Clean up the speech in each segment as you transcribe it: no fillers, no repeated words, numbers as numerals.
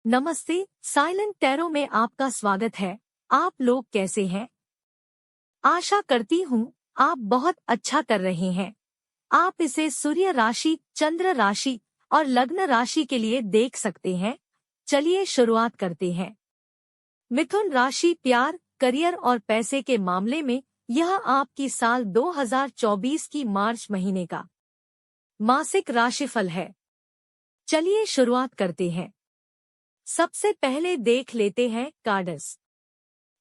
नमस्ते, silent tarot में आपका स्वागत है। आप लोग कैसे हैं? आशा करती हूँ आप बहुत अच्छा कर रहे हैं। आप इसे सूर्य राशि, चंद्र राशि और लग्न राशि के लिए देख सकते हैं। चलिए शुरुआत करते हैं। मिथुन राशि, प्यार, करियर और पैसे के मामले में यह आपकी साल 2024 की मार्च महीने का मासिक राशिफल है। चलिए शुरुआत करते हैं। सबसे पहले देख लेते हैं कार्ड्स।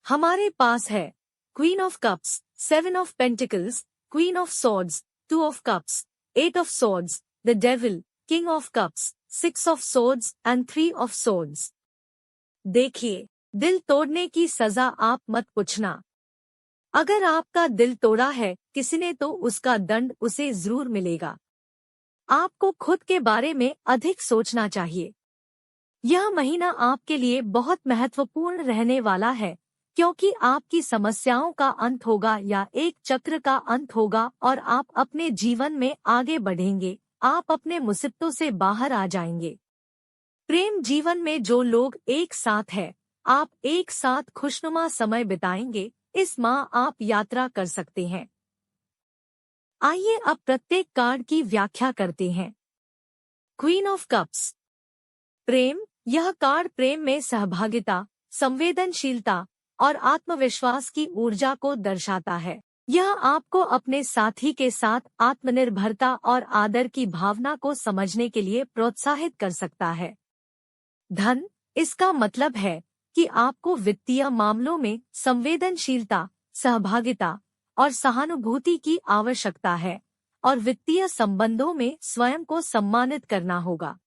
हमारे पास है queen of cups, 7 of pentacles, queen of swords, 2 of cups, 8 of swords, the devil, king of cups, 6 of swords and 3 of swords. देखिए, दिल तोड़ने की सजा आप मत पूछना। अगर आपका दिल तोड़ा है किसी ने तो उसका दंड उसे जरूर मिलेगा। आपको खुद के बारे में अधिक सोचना चाहिए। यह महीना आपके लिए बहुत महत्वपूर्ण रहने वाला है, क्योंकि आपकी समस्याओं का अंत होगा या एक चक्र का अंत होगा और आप अपने जीवन में आगे बढ़ेंगे। आप अपने मुसीबतों से बाहर आ जाएंगे। प्रेम जीवन में जो लोग एक साथ हैं, आप एक साथ खुशनुमा समय बिताएंगे। इस माह आप यात्रा कर सकते हैं। आइए अब प्रत्येक कार्ड की व्याख्या करते हैं। क्वीन ऑफ कप्स, प्रेम। यह कार्ड प्रेम में सहभागिता, संवेदनशीलता और आत्मविश्वास की ऊर्जा को दर्शाता है। यह आपको अपने साथी के साथ आत्मनिर्भरता और आदर की भावना को समझने के लिए प्रोत्साहित कर सकता है। धन, इसका मतलब है कि आपको वित्तीय मामलों में संवेदनशीलता, सहभागिता और सहानुभूति की आवश्यकता है और वित्तीय संबंधों में स्वयं को सम्मानित करना होगा।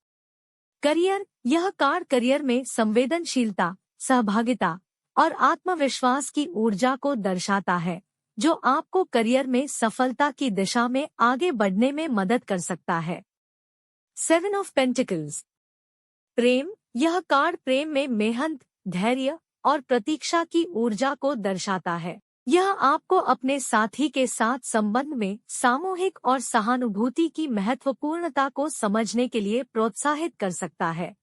करियर, यह कार्ड करियर में संवेदनशीलता, सहभागिता और आत्मविश्वास की ऊर्जा को दर्शाता है, जो आपको करियर में सफलता की दिशा में आगे बढ़ने में मदद कर सकता है। 7 ऑफ पेंटिकल्स, प्रेम। यह कार्ड प्रेम में मेहनत, धैर्य और प्रतीक्षा की ऊर्जा को दर्शाता है। यह आपको अपने साथी के साथ संबंध में सामूहिक और सहानुभूति की महत्वपूर्णता को समझने के लिए प्रोत्साहित कर सकता है।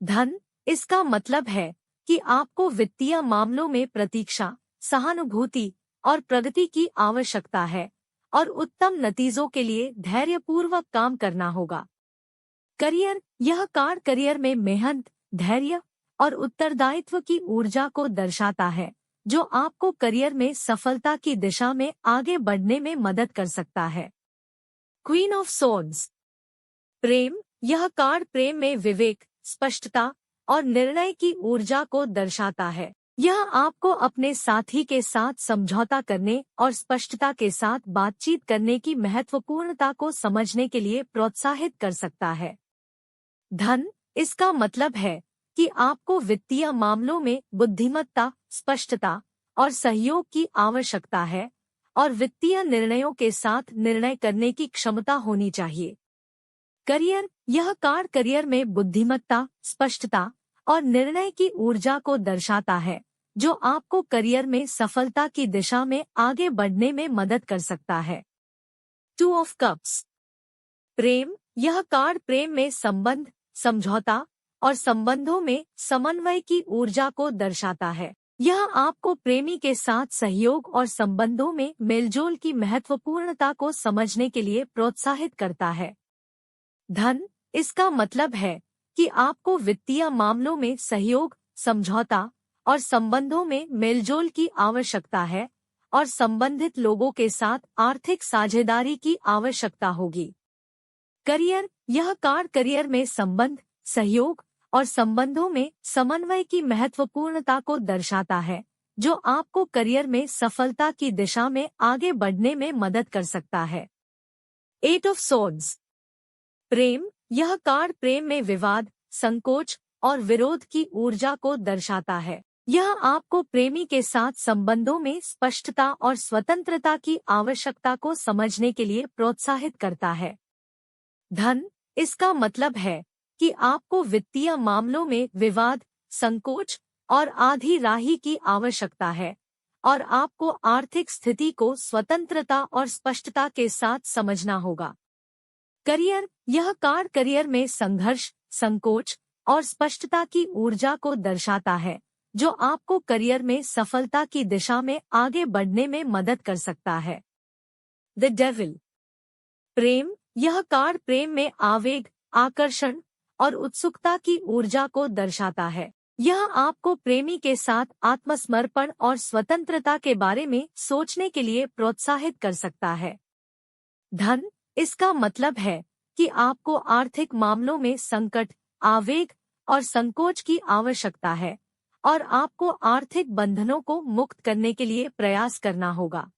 धन, इसका मतलब है कि आपको वित्तीय मामलों में प्रतीक्षा, सहानुभूति और प्रगति की आवश्यकता है और उत्तम नतीजों के लिए धैर्यपूर्वक काम करना होगा। करियर, यह कार्ड करियर में मेहनत, धैर्य और उत्तरदायित्व की ऊर्जा को दर्शाता है, जो आपको करियर में सफलता की दिशा में आगे बढ़ने में मदद कर सकता है। क्वीन ऑफ सॉर्ड्स, प्रेम। यह कार्ड प्रेम में विवेक, स्पष्टता और निर्णय की ऊर्जा को दर्शाता है। यह आपको अपने साथी के साथ समझौता करने और स्पष्टता के साथ बातचीत करने की महत्वपूर्णता को समझने के लिए प्रोत्साहित कर सकता है। धन, इसका मतलब है कि आपको वित्तीय मामलों में बुद्धिमत्ता, स्पष्टता और सहयोग की आवश्यकता है और वित्तीय निर्णयों के साथ निर्णय करने की क्षमता होनी चाहिए। करियर, यह कार्ड करियर में बुद्धिमत्ता, स्पष्टता और निर्णय की ऊर्जा को दर्शाता है, जो आपको करियर में सफलता की दिशा में आगे बढ़ने में मदद कर सकता है। 2 ऑफ कप्स, प्रेम। यह कार्ड प्रेम में संबंध, समझौता और संबंधों में समन्वय की ऊर्जा को दर्शाता है। यह आपको प्रेमी के साथ सहयोग और संबंधों में मेलजोल की महत्वपूर्णता को समझने के लिए प्रोत्साहित करता है। धन, इसका मतलब है कि आपको वित्तीय मामलों में सहयोग, समझौता और संबंधों में मेलजोल की आवश्यकता है और संबंधित लोगों के साथ आर्थिक साझेदारी की आवश्यकता होगी। करियर, यह कार्ड करियर में संबंध, सहयोग और संबंधों में समन्वय की महत्वपूर्णता को दर्शाता है, जो आपको करियर में सफलता की दिशा में आगे बढ़ने में मदद कर सकता है। 8 ऑफ सॉर्ड्स, प्रेम। यह कार्ड प्रेम में विवाद, संकोच और विरोध की ऊर्जा को दर्शाता है। यह आपको प्रेमी के साथ संबंधों में स्पष्टता और स्वतंत्रता की आवश्यकता को समझने के लिए प्रोत्साहित करता है। धन, इसका मतलब है कि आपको वित्तीय मामलों में विवाद, संकोच और आधी राही की आवश्यकता है और आपको आर्थिक स्थिति को स्वतंत्रता और स्पष्टता के साथ समझना होगा। करियर, यह कार्ड करियर में संघर्ष, संकोच और स्पष्टता की ऊर्जा को दर्शाता है, जो आपको करियर में सफलता की दिशा में आगे बढ़ने में मदद कर सकता है। The devil. प्रेम। यह कार्ड प्रेम में आवेग, आकर्षण और उत्सुकता की ऊर्जा को दर्शाता है। यह आपको प्रेमी के साथ आत्मसमर्पण और स्वतंत्रता के बारे में सोचने के लिए प्रोत्साहित कर सकता है। धन। इसका मतलब है कि आपको आर्थिक मामलों में संकट, आवेग और संकोच की आवश्यकता है और आपको आर्थिक बंधनों को मुक्त करने के लिए प्रयास करना होगा।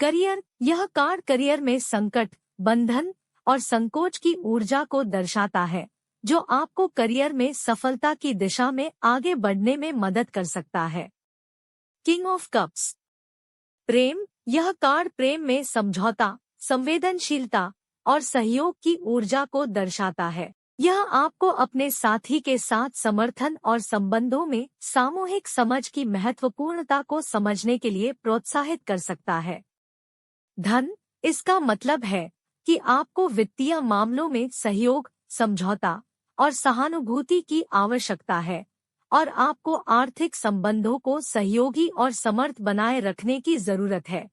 करियर। यह कार्ड करियर में संकट, बंधन और संकोच की ऊर्जा को दर्शाता है, जो आपको करियर में सफलता की दिशा में आगे बढ़ने में मदद कर सकता है। King of cups. प्रेम। यह कार्ड प्रेम में समझौता, संवेदनशीलता और सहयोग की ऊर्जा को दर्शाता है। यह आपको अपने साथी के साथ समर्थन और संबंधों में सामूहिक समझ की महत्वपूर्णता को समझने के लिए प्रोत्साहित कर सकता है। धन। इसका मतलब है कि आपको वित्तीय मामलों में सहयोग, समझौता और सहानुभूति की आवश्यकता है और आपको आर्थिक संबंधों को सहयोगी और समर्थ बनाए रखने की जरूरत है।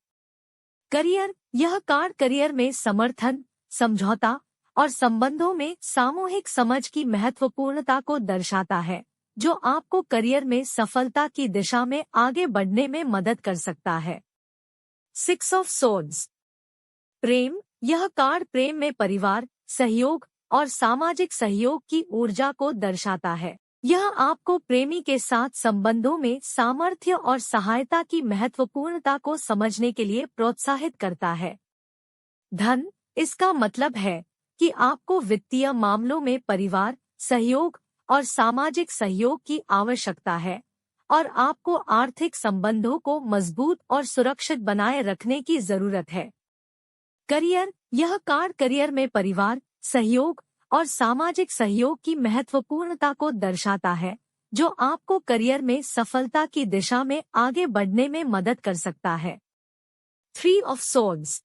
करियर। यह कार्ड करियर में समर्थन, समझौता और संबंधों में सामूहिक समझ की महत्वपूर्णता को दर्शाता है, जो आपको करियर में सफलता की दिशा में आगे बढ़ने में मदद कर सकता है। Six of swords. प्रेम। यह कार्ड प्रेम में परिवार, सहयोग और सामाजिक सहयोग की ऊर्जा को दर्शाता है। यह आपको प्रेमी के साथ संबंधों में सामर्थ्य और सहायता की महत्वपूर्णता को समझने के लिए प्रोत्साहित करता है। धन। इसका मतलब है कि आपको वित्तीय मामलों में परिवार, सहयोग और सामाजिक सहयोग की आवश्यकता है और आपको आर्थिक संबंधों को मजबूत और सुरक्षित बनाए रखने की जरूरत है। करियर। यह कार्ड करियर में परिवार, सहयोग और सामाजिक सहयोग की महत्वपूर्णता को दर्शाता है, जो आपको करियर में सफलता की दिशा में आगे बढ़ने में मदद कर सकता है। Three of swords.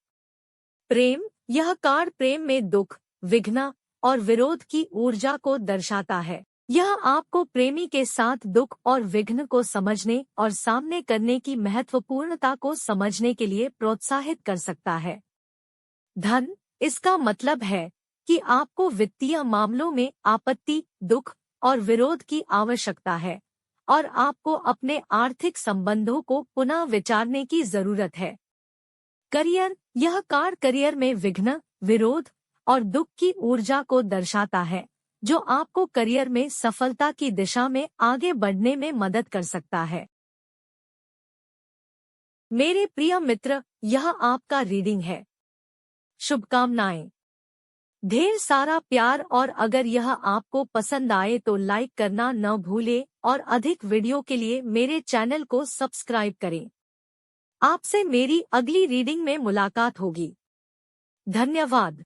प्रेम। यह कार्ड प्रेम में दुख, विघ्न और विरोध की ऊर्जा को दर्शाता है। यह आपको प्रेमी के साथ दुख और विघ्न को समझने और सामने करने की महत्वपूर्णता को समझने के लिए प्रोत्साहित कर सकता है। धन। इसका मतलब है कि आपको वित्तीय मामलों में आपत्ति, दुख और विरोध की आवश्यकता है और आपको अपने आर्थिक संबंधों को पुनः विचारने की जरूरत है। करियर। यह कार्ड करियर में विघ्न, विरोध और दुख की ऊर्जा को दर्शाता है, जो आपको करियर में सफलता की दिशा में आगे बढ़ने में मदद कर सकता है। मेरे प्रिय मित्र, यह आपका रीडिंग है। शुभकामनाएं। ढेर सारा प्यार और अगर यह आपको पसंद आए तो लाइक करना न भूले और अधिक वीडियो के लिए मेरे चैनल को सब्सक्राइब करें। आपसे मेरी अगली रीडिंग में मुलाकात होगी। धन्यवाद।